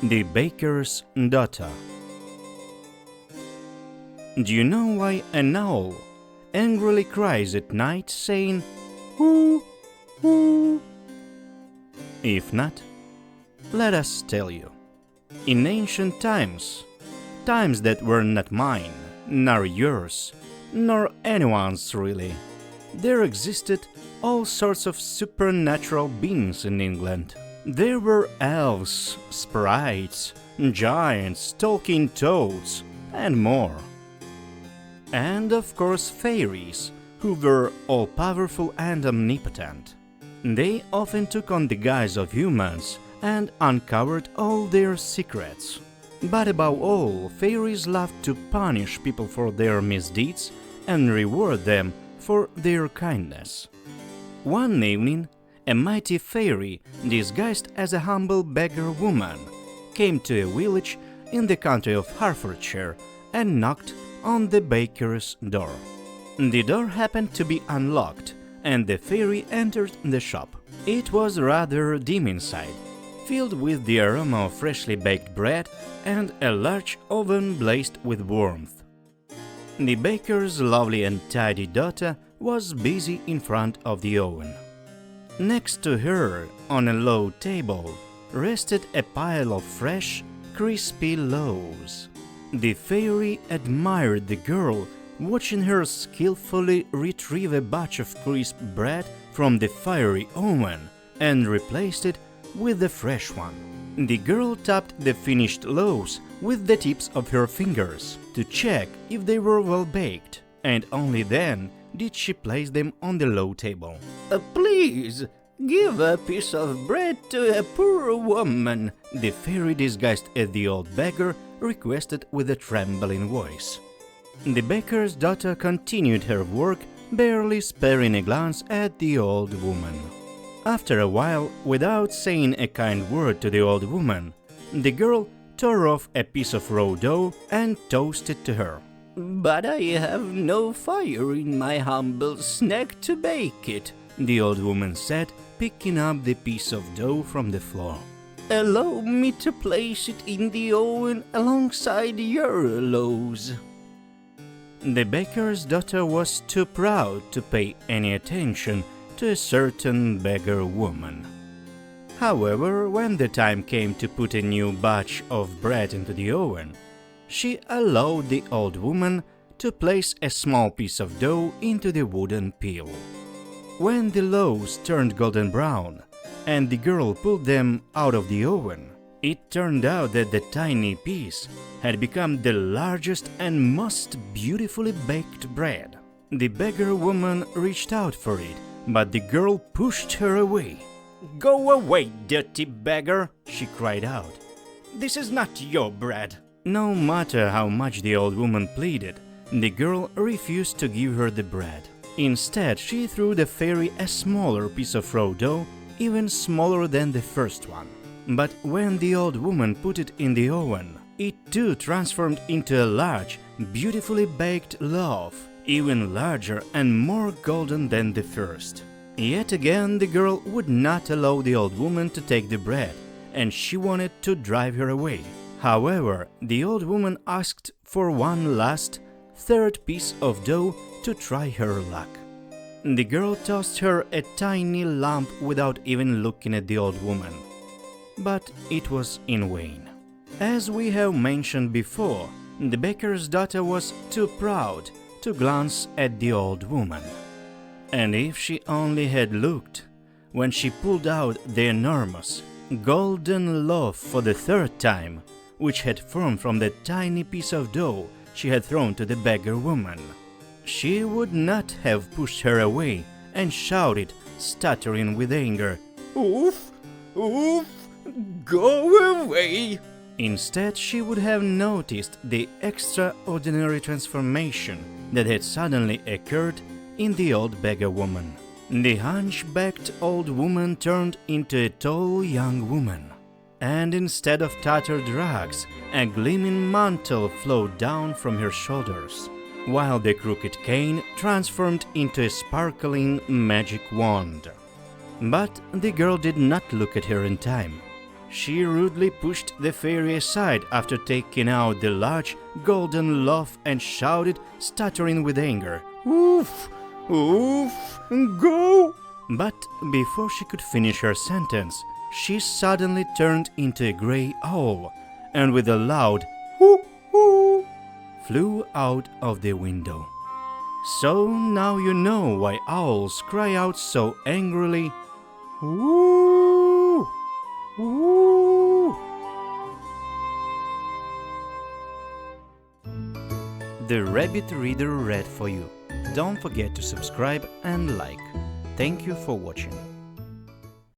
The baker's daughter. Do you know why an owl angrily cries at night, saying "Whoo-whooo"? If not, let us tell you. In ancient times, times that were not mine, nor yours, nor anyone's really, there existed all sorts of supernatural beings in England. There were elves, sprites, giants, talking toads, and more. And of course fairies, who were all-powerful and omnipotent. They often took on the guise of humans and uncovered all their secrets. But above all, fairies loved to punish people for their misdeeds and reward them for their kindness. One evening, a mighty fairy, disguised as a humble beggar woman, came to a village in the country of Hertfordshire and knocked on the baker's door. The door happened to be unlocked, and the fairy entered the shop. It was rather dim inside, filled with the aroma of freshly baked bread, and a large oven blazed with warmth. The baker's lovely and tidy daughter was busy in front of the oven. Next to her, on a low table, rested a pile of fresh, crispy loaves. The fairy admired the girl, watching her skillfully retrieve a batch of crisp bread from the fiery oven and replaced it with the fresh one. The girl tapped the finished loaves with the tips of her fingers to check if they were well baked, and only then did she place them on the low table. Please, give a piece of bread to a poor woman, the fairy disguised as the old beggar requested with a trembling voice. The baker's daughter continued her work, barely sparing a glance at the old woman. After a while, without saying a kind word to the old woman, the girl tore off a piece of raw dough and toasted it to her. But I have no fire in my humble snack to bake it, the old woman said, picking up the piece of dough from the floor. Allow me to place it in the oven alongside your loaves. The baker's daughter was too proud to pay any attention to a certain beggar woman. However, when the time came to put a new batch of bread into the oven, she allowed the old woman to place a small piece of dough into the wooden peel. When the loaves turned golden brown and the girl pulled them out of the oven, it turned out that the tiny piece had become the largest and most beautifully baked bread. The beggar woman reached out for it, but the girl pushed her away. "Go away, dirty beggar!" she cried out. "This is not your bread." No matter how much the old woman pleaded, the girl refused to give her the bread. Instead, she threw the fairy a smaller piece of raw dough, even smaller than the first one. But when the old woman put it in the oven, it too transformed into a large, beautifully baked loaf, even larger and more golden than the first. Yet again the girl would not allow the old woman to take the bread, and she wanted to drive her away. However, the old woman asked for one last, third piece of dough to try her luck. The girl tossed her a tiny lump without even looking at the old woman. But it was in vain. As we have mentioned before, the baker's daughter was too proud to glance at the old woman. And if she only had looked, when she pulled out the enormous, golden loaf for the third time, which had formed from the tiny piece of dough she had thrown to the beggar woman, she would not have pushed her away and shouted, stuttering with anger, "Oof! Oof! Go away!" Instead, she would have noticed the extraordinary transformation that had suddenly occurred in the old beggar woman. The hunchbacked old woman turned into a tall young woman, and instead of tattered rags, a gleaming mantle flowed down from her shoulders, while the crooked cane transformed into a sparkling magic wand. But the girl did not look at her in time. She rudely pushed the fairy aside after taking out the large golden loaf and shouted, stuttering with anger, "Oof! Oof! Go!" But before she could finish her sentence, she suddenly turned into a grey owl and with a loud "Whooo-whooo" flew out of the window. So now you know why owls cry out so angrily, "Woo! Woo!" The Rabbit Reader read for you. Don't forget to subscribe and like. Thank you for watching.